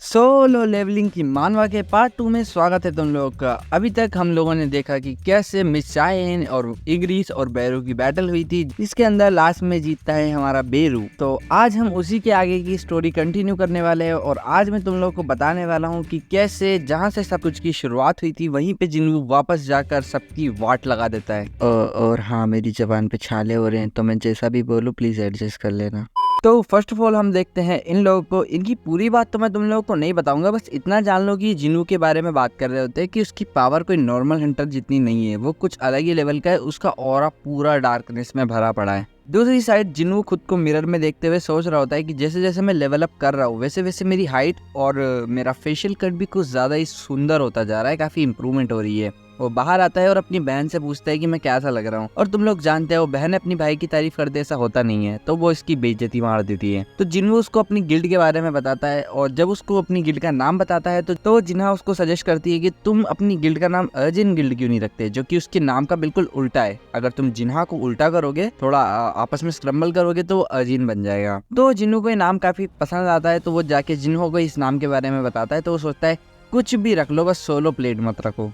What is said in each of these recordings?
Solo levelling की मानवा के पार्ट 2 में स्वागत है तुम लोगों का। अभी तक हम लोगों ने देखा कि कैसे मिस चाइन और इग्रिस और बेरू की बैटल हुई थी, जिसके अंदर लास्ट में जीतता है हमारा बेरू। तो आज हम उसी के आगे की स्टोरी कंटिन्यू करने वाले हैं और आज मैं तुम लोगों को बताने वाला हूँ कि कैसे जहाँ से सब कुछ की शुरुआत हुई थी वहीं पे जिन्हू वापस जाकर सबकी वाट लगा देता है। और हाँ, मेरी जबान पे छाले हो रहे हैं तो मैं जैसा भी बोलूँ प्लीज एडजस्ट कर लेना। तो फर्स्ट ऑफ ऑल हम देखते हैं इन लोगों को। इनकी पूरी बात तो मैं तुम लोगों को नहीं बताऊंगा, बस इतना जान लो कि जिन्हू के बारे में बात कर रहे होते हैं कि उसकी पावर कोई नॉर्मल हंटर जितनी नहीं है, वो कुछ अलग ही लेवल का है। उसका ऑरा पूरा डार्कनेस में भरा पड़ा है। दूसरी साइड जिन्हू खुद को मिरर में देखते हुए सोच रहा होता है कि जैसे जैसे मैं लेवल अप कर रहा हूँ वैसे वैसे मेरी हाइट और मेरा फेशियल कट भी कुछ ज्यादा ही सुंदर होता जा रहा है, काफी इंप्रूवमेंट हो रही है। वो बाहर आता है और अपनी बहन से पूछता है कि मैं कैसा लग रहा हूँ, और तुम लोग जानते हो बहन अपनी भाई की तारीफ करते ऐसा होता नहीं है, तो वो इसकी बेइज्जती मार देती है। तो जिन्हू उसको अपनी गिल्ड के बारे में बताता है और जब उसको अपनी गिल्ड का नाम बताता है तो जिन्हा उसको सजेस्ट करती है कि तुम अपनी गिल्ड का नाम अर्जिन गिल्ड क्यों नहीं रखते, जो कि उसके नाम का बिल्कुल उल्टा है। अगर तुम जिन्हा को उल्टा करोगे, थोड़ा आपस में स्क्रम्बल करोगे तो वो अर्जिन बन जाएगा। तो जिन्हू को ये नाम काफी पसंद आता है, तो वो जाके जिन्हू को इस नाम के बारे में बताता है। तो वो सोचता है कुछ भी रख लो, बस सोलो प्लेट मत रखो।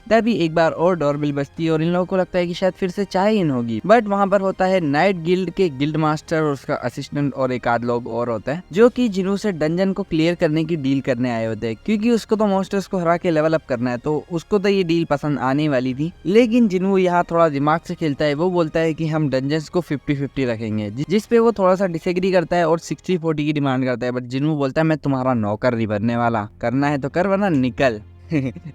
तभी एक बार और डोरबेल बजती है और इन लोगों को लगता है कि शायद फिर से चाय इन होगी, बट वहाँ पर होता है नाइट गिल्ड के गिल्ड मास्टर और उसका असिस्टेंट और एक आध लोग और होता है, जो कि जिन्हू से डंजन को क्लियर करने की डील करने आए होते हैं, क्योंकि उसको तो मॉन्स्टर्स को हरा के लेवल अप करना है। तो उसको तो ये डील पसंद आने वाली थी, लेकिन जिन्हू यहाँ थोड़ा दिमाग से खेलता है। वो बोलता है कि हम डंजन्स को 50-50 रखेंगे, जिसपे वो थोड़ा सा डिसएग्री करता है और 60-40 की डिमांड करता है। बट जिन्हू बोलता है मैं तुम्हारा नौकर नहीं बनने वाला, करना है तो कर वरना निकल।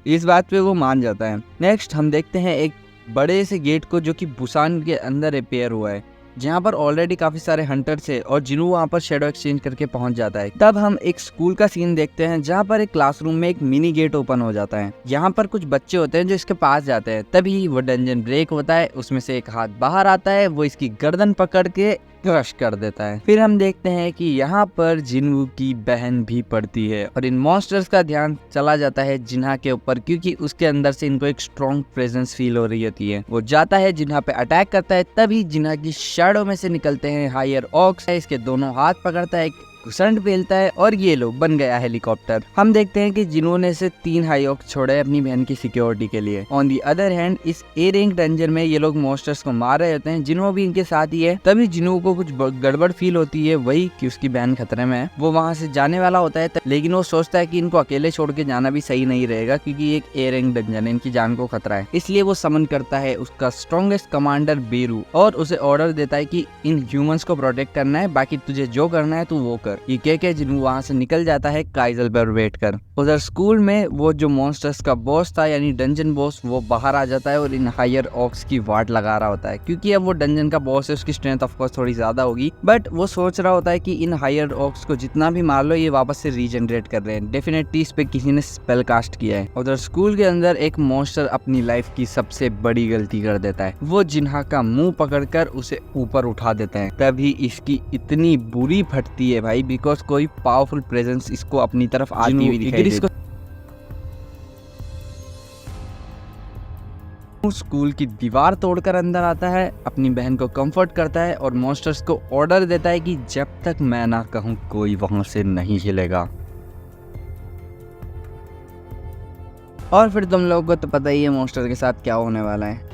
इस बात पे वो मान जाता है। नेक्स्ट हम देखते हैं एक बड़े से गेट को, जो कि बुसान के अंदर रिपेयर हुआ है, जहाँ पर ऑलरेडी काफी सारे हंटर्स है और जिन्हू वहाँ पर शेडो एक्सचेंज करके पहुंच जाता है। तब हम एक स्कूल का सीन देखते हैं, जहाँ पर एक क्लासरूम में एक मिनी गेट ओपन हो जाता है। यहाँ पर कुछ बच्चे होते हैं जो इसके पास जाते हैं। तभी वो डंजन ब्रेक होता है, उसमें से एक हाथ बाहर आता है, वो इसकी गर्दन पकड़ के क्रश कर देता है। फिर हम देखते हैं कि यहाँ पर जिन्हू की बहन भी पड़ती है और इन मॉन्स्टर्स का ध्यान चला जाता है जिन्हा के ऊपर, क्योंकि उसके अंदर से इनको एक स्ट्रॉन्ग प्रेजेंस फील हो रही होती है। वो जाता है जिन्हा पे अटैक करता है। तभी जिन्हा की शैडो में से निकलते हैं हायर ऑक्स। इसके दोनों हाथ पकड़ता है, घुसंड पेलता है और ये लो बन गया हेलीकॉप्टर। हम देखते हैं कि जिन्होंने से 3 हाई ऑक्स छोड़े अपनी बहन की सिक्योरिटी के लिए। ऑन दी अदर हैंड इस ए रैंक डंजन में ये लोग मॉन्स्टर्स को मार रहे होते हैं। जिन्हों भी इनके साथ ही है। तभी जिन्हों को कुछ गड़बड़ फील होती है, वही कि उसकी बहन खतरे में है। वो वहाँ से जाने वाला होता है, लेकिन वो सोचता है कि इनको अकेले छोड़ के जाना भी सही नहीं रहेगा, क्योंकि एक ए रैंक डंजन है, इनकी जान को खतरा है। इसलिए वो समन करता है उसका स्ट्रॉन्गेस्ट कमांडर बेरू और उसे ऑर्डर देता है कि इन ह्यूमंस को प्रोटेक्ट करना है, बाकी तुझे जो करना है तू वो कर। ये कह के जिन्हू वहाँ से निकल जाता है काइजल पर वेट कर। उधर स्कूल में वो जो मॉन्स्टर्स का बॉस था यानी डंजन बॉस, वो बाहर आ जाता है और इन हायर ऑक्स की वाट लगा रहा होता है, क्योंकि अब वो डंजन का बॉस है, उसकी स्ट्रेंथ ऑफ कोर्स थोड़ी ज्यादा होगी। बट वो सोच रहा होता है कि इन हायर ऑक्स को जितना भी मार लो ये वापस से रीजनरेट कर रहे हैं, डेफिनेटली इस पे किसी ने स्पेल कास्ट किया है। उधर स्कूल के अंदर एक मॉन्स्टर अपनी लाइफ की सबसे बड़ी गलती कर देता है। वो जिन्हा का मुंह पकड़कर उसे ऊपर उठा देता है। तभी इसकी इतनी बुरी फटती है भाई, बिकॉज कोई पावरफुल प्रेजेंस इसको अपनी तरफ आती हुई दिखाई देती है। स्कूल की दीवार तोड़कर अंदर आता है, अपनी बहन को कंफर्ट करता है और मॉन्स्टर्स को ऑर्डर देता है कि जब तक मैं ना कहूं कोई वहां से नहीं हिलेगा। और फिर तुम लोगों को तो पता ही है मॉन्स्टर के साथ क्या होने वाला है।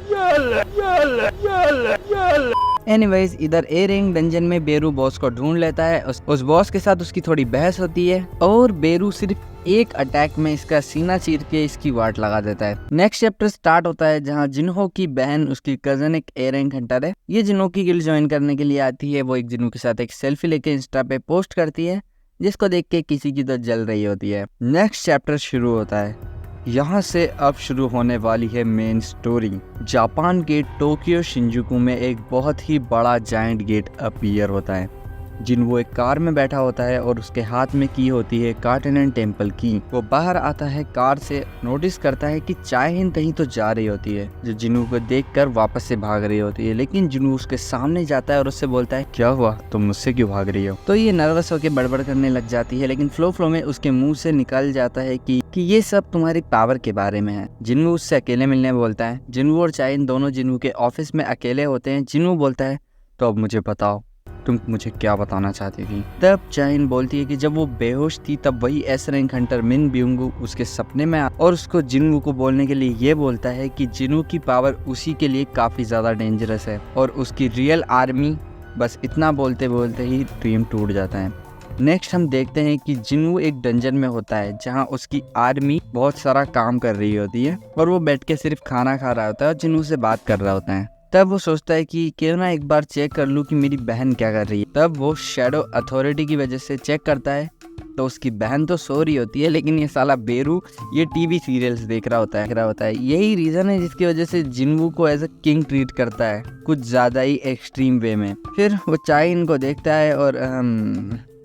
एनीवेज, इधर ए रैंक डंजन में बेरू बॉस को ढूंढ लेता है। उस बॉस के साथ उसकी थोड़ी बहस होती है और बेरू सिर्फ एक अटैक में इसका सीना चीर के इसकी वाट लगा देता है। नेक्स्ट चैप्टर स्टार्ट होता है, जहां जिन्हो की बहन, उसकी कजन एक ए रैंक हंटर है, ये जिन्हो की गिल्ड ज्वाइन करने के लिए आती है। वो एक जिन्हो के साथ एक सेल्फी लेके इंस्टा पे पोस्ट करती है, जिसको देख के किसी की तो जल रही होती है। नेक्स्ट चैप्टर शुरू होता है। यहाँ से अब शुरू होने वाली है मेन स्टोरी। जापान के टोक्यो शिंजुकू में एक बहुत ही बड़ा जायंट गेट अपीयर होता है। जिन्हो एक कार में बैठा होता है और उसके हाथ में की होती है कार्टेनन टेम्पल की। वो बाहर आता है कार से, नोटिस करता है कि चायहिन कहीं तो जा रही होती है, जो जिन्हो को देखकर वापस से भाग रही होती है। लेकिन जिन्हो उसके सामने जाता है और उससे बोलता है क्या हुआ, तुम मुझसे क्यों भाग रही हो। तो ये नर्वस होकर बड़बड़ करने लग जाती है, लेकिन फ्लो में उसके मुंह से निकल जाता है कि ये सब तुम्हारी पावर के बारे में है। जिन्हो उससे अकेले मिलने बोलता है। जिन्हो और चायहिन दोनों जिन्हो के ऑफिस में अकेले होते हैं। जिन्हो बोलता है तो अब मुझे बताओ तुम मुझे क्या बताना चाहती थी। तब चाइन बोलती है कि जब वो बेहोश थी तब वही एस रैंक हंटर मिन ब्यूंगू उसके सपने में और उसको जिनवू को बोलने के लिए ये बोलता है कि जिनवू की पावर उसी के लिए काफी ज्यादा डेंजरस है और उसकी रियल आर्मी। बस इतना बोलते बोलते ही ड्रीम टूट जाता है। नेक्स्ट हम देखते हैं कि जिनवू एक डंजन में होता है जहां उसकी आर्मी बहुत सारा काम कर रही होती है और वो बैठ के सिर्फ खाना खा रहा होता है और जिनवू से बात कर रहा होता है। तब वो सोचता है कि क्यों ना एक बार चेक कर लूं कि मेरी बहन क्या कर रही है। तब वो शैडो अथॉरिटी की वजह से चेक करता है तो उसकी बहन तो सो रही होती है, लेकिन ये साला बेरू ये टीवी सीरियल्स देख रहा होता है। यही रीजन है जिसकी वजह से जिनवू को एज अ किंग ट्रीट करता है, कुछ ज्यादा ही एक्सट्रीम वे में। फिर वो चाइन को देखता है और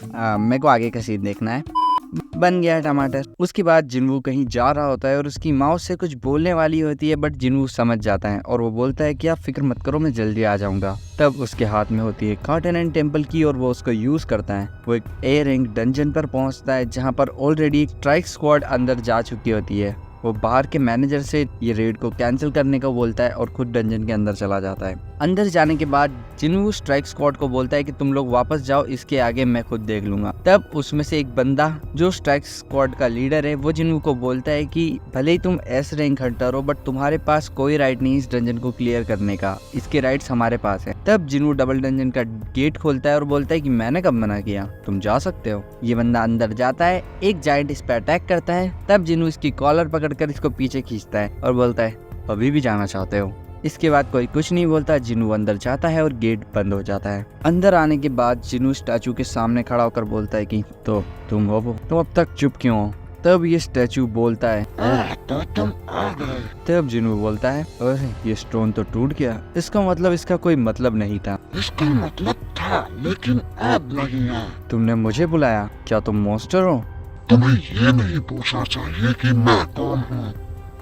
मेरे को आगे का सीन देखना है। बन गया है टमाटर। उसके बाद जिनवू कहीं जा रहा होता है और उसकी माँ उससे कुछ बोलने वाली होती है, बट जिनवू समझ जाता है और वो बोलता है कि आप फिक्र मत करो, मैं जल्दी आ जाऊंगा। तब उसके हाथ में होती है कॉन्टिनेंट टेम्पल की और वो उसको यूज करता है। वो एक ए रैंक डंजन पर पहुंचता है जहाँ पर ऑलरेडी एक स्ट्राइक स्क्वाड अंदर जा चुकी होती है। वो बाहर के मैनेजर से ये रेड को कैंसिल करने को बोलता है और खुद डंजन के अंदर चला जाता है। अंदर जाने के बाद जिनवू स्ट्राइक स्क्वाड को बोलता है कि तुम लोग वापस जाओ, इसके आगे मैं खुद देख लूंगा। तब उसमें से एक बंदा जो स्ट्राइक स्क्वाड का लीडर है वो जिनवू को बोलता है कि भले ही तुम एस रैंक हंटर हो बट तुम्हारे पास कोई राइट नहीं इस डंजन को क्लियर करने का, इसके राइट्स हमारे पास है। तब जिनवू डबल डंजन का गेट खोलता है और बोलता है कि मैंने कब मना किया, तुम जा सकते हो। ये बंदा अंदर जाता है, एक जायंट इस पे अटैक करता है। तब जिनवू इसकी कॉलर पकड़कर इसको पीछे खींचता है और बोलता है अभी भी जाना चाहते हो। इसके बाद कोई कुछ नहीं बोलता, जिनवू अंदर जाता है और गेट बंद हो जाता है। अंदर आने के बाद जिनवू स्टैचू के सामने खड़ा होकर बोलता है कि तो तुम हो वो, तुम अब तक चुप क्यों हो। तब ये स्टैचू बोलता है तो तुम आ गए। तब जिनवू बोलता है अरे ये स्टोन तो टूट गया, इसका मतलब इसका कोई मतलब नहीं था। इसका मतलब था लेकिन अब नहीं है। तुमने मुझे बुलाया, क्या तुम मॉन्स्टर हो। तुम्हें ये नहीं पूछना चाहिए कि मैं कौन हूँ,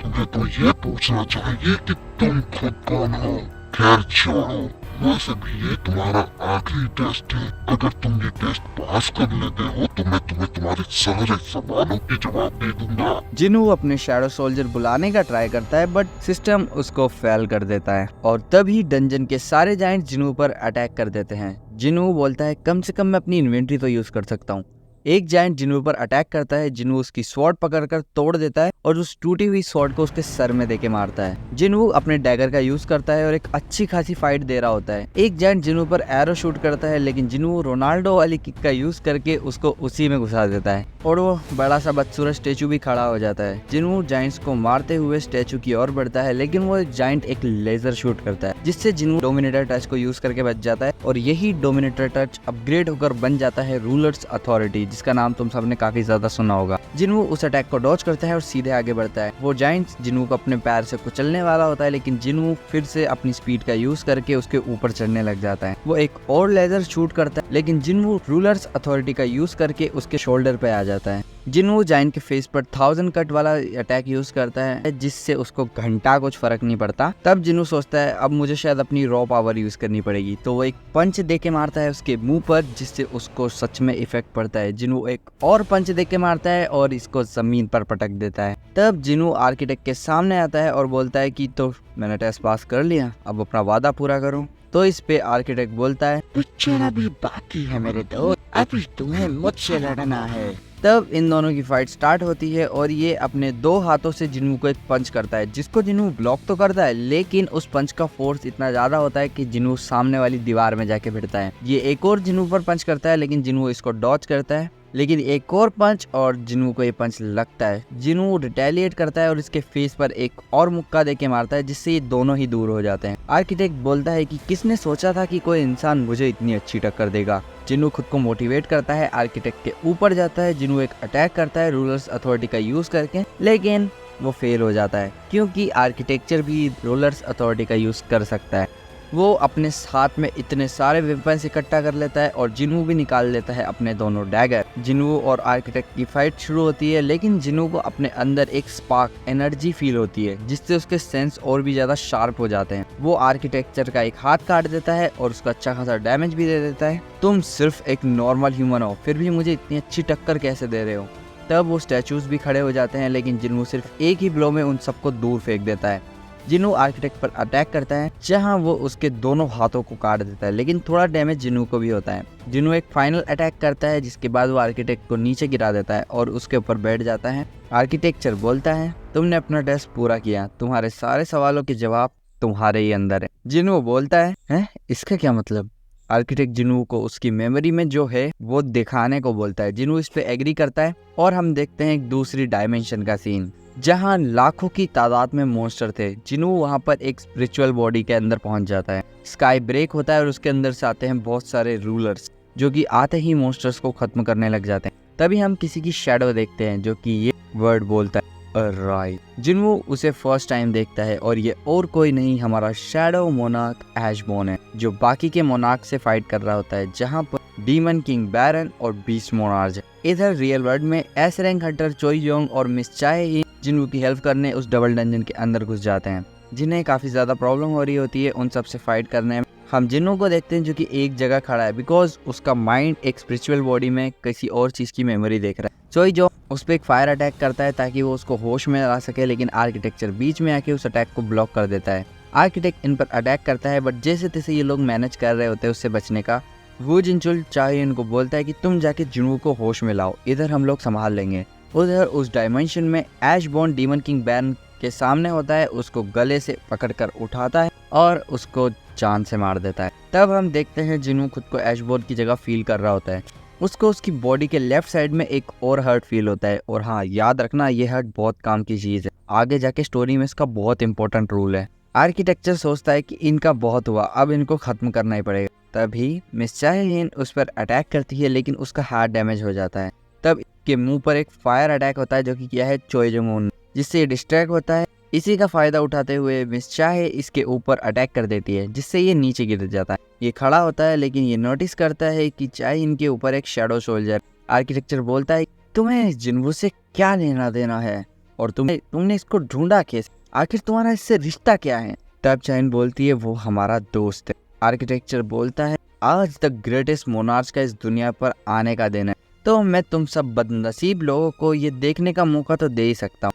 तुम्हें तो ये पूछना चाहिए कि तुम खुद कौन हो। खैर छोड़ो, वैसे भी ये तुम्हारा आखिरी टेस्ट है। अगर तुम ये टेस्ट पास कर लेते हो तो मैं तुम्हें तुम्हारे सारे सवालों के जवाब दे दूंगा। जिनवू अपने शैडो सोल्जर बुलाने का ट्राई करता है बट सिस्टम उसको फेल कर देता है और तभी डंजन के सारे जायंट जिनवू पर अटैक कर देते हैं। जिनवू बोलता है कम से कम मैं अपनी इन्वेंट्री तो यूज कर सकता हूँ। एक जायंट जिनवू पर अटैक करता है, जिनवू उसकी स्वॉर्ड पकड़कर तोड़ देता है और उस टूटी हुई स्वॉर्ड को उसके सर में देके मारता है। जिनवू अपने डैगर का यूज करता है और एक अच्छी खासी फाइट दे रहा होता है। एक जायंट जिनवू पर एरो शूट करता है, लेकिन जिनवू रोनाल्डो वाली किक का यूज करके उसको उसी में घुसा देता है और वो बड़ा सा बदसूरत स्टेचू भी खड़ा हो जाता है। जिनवू जायंट्स को मारते हुए स्टेचू की ओर बढ़ता है, लेकिन वो एक जायंट एक लेजर शूट करता है जिससे जिनवू डोमिनेटर टच को यूज करके बच जाता है और यही डोमिनेटर टच अपग्रेड होकर बन जाता है रूलर्स अथॉरिटी, जिसका नाम तुम सबने काफी ज्यादा सुना होगा। जिनवू उस अटैक को डॉज करता है और सीधे आगे बढ़ता है। वो जायंट्स जिनवू को अपने पैर से कुचलने वाला होता है, लेकिन जिनवू फिर से अपनी स्पीड का यूज करके उसके ऊपर चढ़ने लग जाता है। वो एक और लेजर शूट करता है, लेकिन जिनवू रूलर्स अथॉरिटी का यूज करके उसके शोल्डर पे आ जाता है। जिनवू जायंट के फेस पर 1000 कट वाला अटैक यूज करता है, जिससे उसको घंटा कुछ फर्क नहीं पड़ता। तब जिनवू सोचता है अब मुझे शायद अपनी रॉ पावर यूज करनी पड़ेगी, तो वो एक पंच देके मारता है उसके मुंह पर, जिससे उसको सच में इफेक्ट पड़ता है। जिनवू एक और पंच देके मारता है और इसको जमीन पर पटक देता है। तब जिनवू आर्किटेक्ट के सामने आता है और बोलता है कि तो मैंने टेस्ट पास कर लिया, अब अपना वादा पूरा करो। तो इस पे आर्किटेक्ट बोलता है पिक्चर अभी बाकी है मेरे दोस्त, अभी तुम्हें मुझसे लड़ना है। तब इन दोनों की फाइट स्टार्ट होती है और ये अपने दो हाथों से जिनवू को एक पंच करता है, जिसको जिनवू ब्लॉक तो करता है, लेकिन उस पंच का फोर्स इतना ज्यादा होता है कि जिनवू सामने वाली दीवार में जाके भिड़ता है। ये एक और जिनवू पर पंच करता है, लेकिन जिनवू इसको डॉज करता है, लेकिन एक और पंच और जिनवू को ये पंच लगता है। जिनवू रिटेलिएट करता है और इसके फेस पर एक और मुक्का देके मारता है, जिससे ये दोनों ही दूर हो जाते हैं। आर्किटेक्ट बोलता है कि किसने सोचा था कि कोई इंसान मुझे इतनी अच्छी टक्कर देगा। जिनवू खुद को मोटिवेट करता है, आर्किटेक्ट के ऊपर जाता है। जिनवू एक अटैक करता है रूलर्स अथॉरिटी का यूज करके, लेकिन वो फेल हो जाता है क्योंकि आर्किटेक्चर भी रूलर्स अथॉरिटी का यूज कर सकता है। वो अपने हाथ में इतने सारे वेपन्स इकट्ठा कर लेता है और जिनवू भी निकाल लेता है अपने दोनों डैगर। जिनवू और आर्किटेक्ट की फाइट शुरू होती है, लेकिन जिनवू को अपने अंदर एक स्पार्क एनर्जी फील होती है, जिससे उसके सेंस और भी ज्यादा शार्प हो जाते हैं। वो आर्किटेक्चर का एक हाथ काट देता है और उसका अच्छा खासा डैमेज भी दे देता है। तुम सिर्फ एक नॉर्मल ह्यूमन हो, फिर भी मुझे इतनी अच्छी टक्कर कैसे दे रहे हो। तब वो स्टैचूज भी खड़े हो जाते हैं, लेकिन जिनवू सिर्फ एक ही ब्लो में उन सबको दूर फेंक देता है। जिनू आर्किटेक्ट पर अटैक करता है, जहां वो उसके दोनों हाथों को काट देता है, लेकिन थोड़ा डैमेज जिनू को भी होता है। जिनू एक फाइनल अटैक करता है, जिसके बाद वो आर्किटेक्ट को नीचे गिरा देता है और उसके ऊपर बैठ जाता है। आर्किटेक्चर बोलता है, तुमने अपना टेस्ट पूरा किया, तुम्हारे सारे सवालों के जवाब तुम्हारे ही अंदर है। जिनू बोलता है इसका क्या मतलब? आर्किटेक्ट जिनू को उसकी मेमोरी में जो है वो दिखाने को बोलता है। जिनू इस पे एग्री करता है और हम देखते हैं एक दूसरी डायमेंशन का सीन, जहां लाखों की तादाद में मॉन्स्टर थे। जिनू वहां पर एक स्पिरिचुअल बॉडी के अंदर पहुंच जाता है। स्काई ब्रेक होता है और उसके अंदर से आते हैं बहुत सारे रूलर्स, जो कि आते ही मॉन्स्टर्स को खत्म करने लग जाते हैं। तभी हम किसी की शैडो देखते हैं जो कि ये वर्ड बोलता है, राइट। जिनू उसे फर्स्ट टाइम देखता है और ये और कोई नहीं, हमारा शैडो मोनार्क एशबॉर्न है, जो बाकी के मोनार्क से फाइट कर रहा होता है, जहां पर डीमन किंग बैरन और बीस्ट मोनार्क है। इधर रियल वर्ल्ड में एस रैंक हंटर चोई योंग और मिस चाय जिनू की हेल्प करने उस डबल डंजन के अंदर घुस जाते हैं, जिन्हें काफी ज्यादा प्रॉब्लम हो रही होती है उन सब से फाइट करने में। हम जिनू को देखते हैं जो कि एक जगह खड़ा है, बिकॉज उसका माइंड एक स्पिरिचुअल बॉडी में किसी और चीज की मेमोरी देख रहा है। चोई जो उस पर एक फायर अटैक करता है ताकि वो उसको होश में ला सके, लेकिन आर्किटेक्चर बीच में आके उस अटैक को ब्लॉक कर देता है। आर्किटेक्ट इन पर अटैक करता है, बट जैसे तैसे ये लोग मैनेज कर रहे होते हैं उससे बचने का। वो जिनचुल चाहे इनको बोलता है कि तुम जाके जिनू को होश में लाओ, इधर हम लोग संभाल लेंगे। उधर उस डायमेंशन में एशबॉर्न डीमन किंग बैरन के सामने होता है, उसको गले से पकड़कर उठाता है और उसको जान से मार देता है। तब हम देखते हैं जिनू खुद को एशबॉर्न की जगह फील कर रहा होता है। उसको उसकी बॉडी के लेफ्ट साइड में एक और हर्ट फील होता है, और हाँ याद रखना ये हर्ट बहुत काम की चीज है, आगे जाके स्टोरी में इसका बहुत इंपॉर्टेंट रोल है। आर्किटेक्चर सोचता है कि इनका बहुत हुआ, अब इनको खत्म करना ही पड़ेगा। तभी मिस चाहेन उस पर अटैक करती है, लेकिन उसका हार्ट डैमेज हो जाता है। तब के मुंह पर एक फायर अटैक होता है जो कि किया है चोई जोंग, जिससे ये डिस्ट्रैक्ट होता है। इसी का फायदा उठाते हुए मिस चाहे इसके ऊपर अटैक कर देती है, जिससे ये नीचे गिर जाता है। ये खड़ा होता है, लेकिन ये नोटिस करता है कि चाहे इनके ऊपर एक शैडो सोल्जर। आर्किटेक्चर बोलता है, तुम्हें जिनवू से क्या लेना देना है, और तुमने इसको ढूंढा कैसे, आखिर तुम्हारा इससे रिश्ता क्या है? तब चाइन बोलती है, वो हमारा दोस्त है। आर्किटेक्चर बोलता है, आज तक ग्रेटेस्ट मोनार्च का इस दुनिया पर आने का दिन है, तो मैं तुम सब बदनसीब लोगों को ये देखने का मौका तो दे ही सकता हूँ।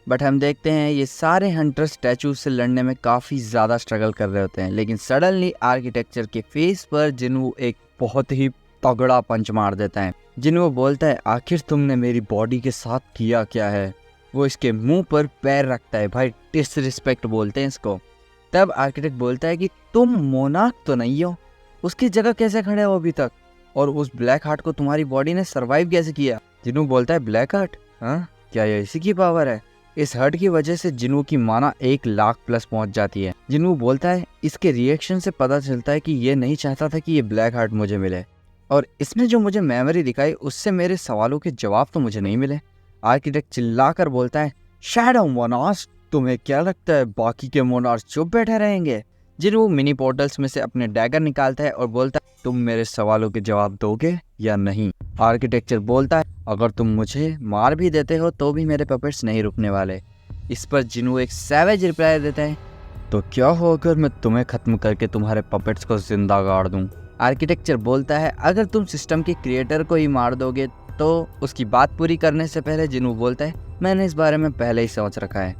बट हम देखते हैं ये सारे हंटर स्टैचू से लड़ने में काफ़ी ज़्यादा स्ट्रगल कर रहे होते हैं, लेकिन सडनली आर्किटेक्चर के फेस पर जिनू एक बहुत ही तगड़ा पंच मार देता है। जिनू बोलता है, आखिर तुमने मेरी बॉडी के साथ किया क्या है? वो इसके मुंह पर पैर रखता है, भाई डिसरिस्पेक्ट बोलते हैं इसको। तब आर्किटेक्ट बोलता है कि तुम मोनार्क तो नहीं हो, उसकी जगह कैसे खड़े हो अभी तक, और उस ब्लैक हार्ट को तुम्हारी बॉडी ने सरवाइव कैसे किया? जिनू बोलता है, ब्लैक हार्ट? हाँ, क्या ये इसी की पावर है? इस हर्ट की वजह से जिनू की माना 1,00,000 प्लस पहुंच जाती है। जिनू बोलता है, इसके रिएक्शन से पता चलता है कि ये नहीं चाहता था कि ये ब्लैक हार्ट मुझे मिले, और इसने जो मुझे मेमोरी दिखाई उससे मेरे सवालों के जवाब तो मुझे नहीं मिले। आर्किटेक्ट चिल्लाकर बोलता है, शैडो मोनार्च, तुम्हें क्या लगता है बाकी के मोनार्च चुप बैठे रहेंगे? जिनू मिनी पोर्टल्स में से अपने डैगर निकालता है और बोलता है, तुम मेरे सवालों के जवाब दोगे या नहीं? आर्किटेक्चर बोलता है, अगर तुम मुझे मार भी देते हो तो भी मेरे पपेट्स नहीं रुकने वाले। इस पर जिनू एक सैवेज रिप्लाई देता है, तो क्या हो अगर मैं तुम्हें खत्म करके तुम्हारे पपेट्स को जिंदा गाड़ दूं? आर्किटेक्चर बोलता है, अगर तुम सिस्टम के क्रिएटर को ही मार दोगे तो उसकी बात पूरी करने से पहले जिनू बोलता है, मैंने इस बारे में पहले ही सोच रखा है।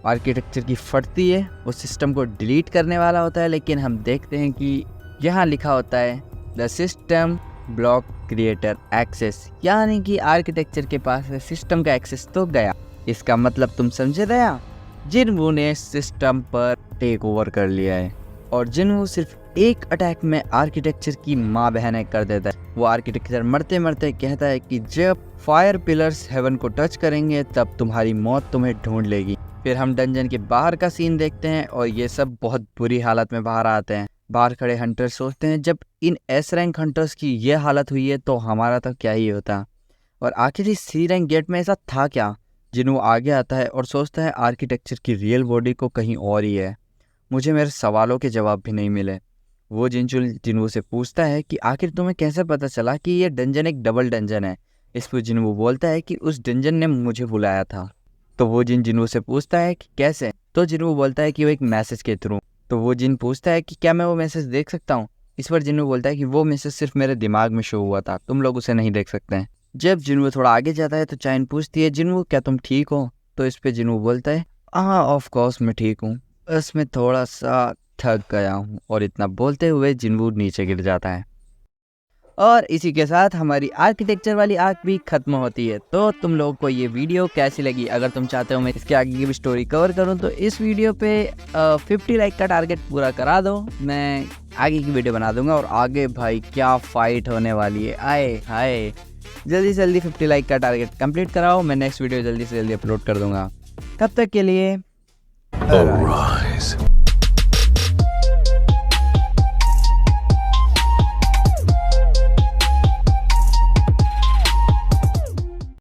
आर्किटेक्चर की फटती है, वो सिस्टम को डिलीट करने वाला होता है, लेकिन हम देखते हैं कि यहाँ लिखा होता है the system block creator access, यानी कि आर्किटेक्चर के पास सिस्टम का एक्सेस तो गया। इसका मतलब तुम समझे दया, जिनवू ने सिस्टम पर टेक ओवर कर लिया है, और जिनवू सिर्फ एक अटैक में आर्किटेक्चर की माँ बहनें कर देता है। वो आर्किटेक्चर मरते मरते कहता है कि जब फायर पिलर्स हेवन को टच करेंगे तब तुम्हारी मौत तुम्हें ढूंढ लेगी। फिर हम डंजन के बाहर का सीन देखते हैं और ये सब बहुत बुरी हालत में बाहर आते हैं। बाहर खड़े हंटर्स सोचते हैं, जब इन एस रैंक हंटर्स की ये हालत हुई है तो हमारा तो क्या ही होता, और आखिर इस सी रैंक गेट में ऐसा था क्या? जिनू आगे आता है और सोचता है आर्किटेक्चर की रियल बॉडी को कहीं और ही है, मुझे मेरे सवालों के जवाब भी नहीं मिले। वो जिनू से पूछता है कि आखिर तुम्हें कैसे पता चला कि ये डंजन एक डबल डंजन है? इस पर जिनू बोलता है कि उस डंजन ने मुझे बुलाया था। तो वो जिनू से पूछता है कि कैसे? तो जिनू बोलता है कि वो एक मैसेज के थ्रू। तो वो जिन पूछता है कि क्या मैं वो मैसेज देख सकता हूँ? इस पर जिनू बोलता है कि वो मैसेज सिर्फ मेरे दिमाग में शो हुआ था, तुम लोग उसे नहीं देख सकते हैं। जब जिनू थोड़ा आगे जाता है तो चाइन पूछती है, जिनू क्या तुम ठीक हो? तो इस पे जिनू बोलता है, हाँ ऑफ कोर्स मैं ठीक हूँ, बस मैं थोड़ा सा थक गया हूँ और इतना बोलते हुए जिनवू नीचे गिर जाता है। और इसी के साथ हमारी आर्किटेक्चर वाली आर्क भी खत्म होती है। तो तुम लोगों को ये वीडियो कैसी लगी? अगर तुम चाहते हो मैं इसके आगे की भी स्टोरी कवर करूँ तो इस वीडियो पे 50 लाइक का टारगेट पूरा करा दो, मैं आगे की वीडियो बना दूंगा। और आगे भाई क्या फाइट होने वाली है, आए हाय। जल्दी से जल्दी 50 लाइक का टारगेट कंप्लीट कराओ, मैं नेक्स्ट वीडियो जल्दी से जल्दी अपलोड कर दूंगा। तब तक के लिए Arise.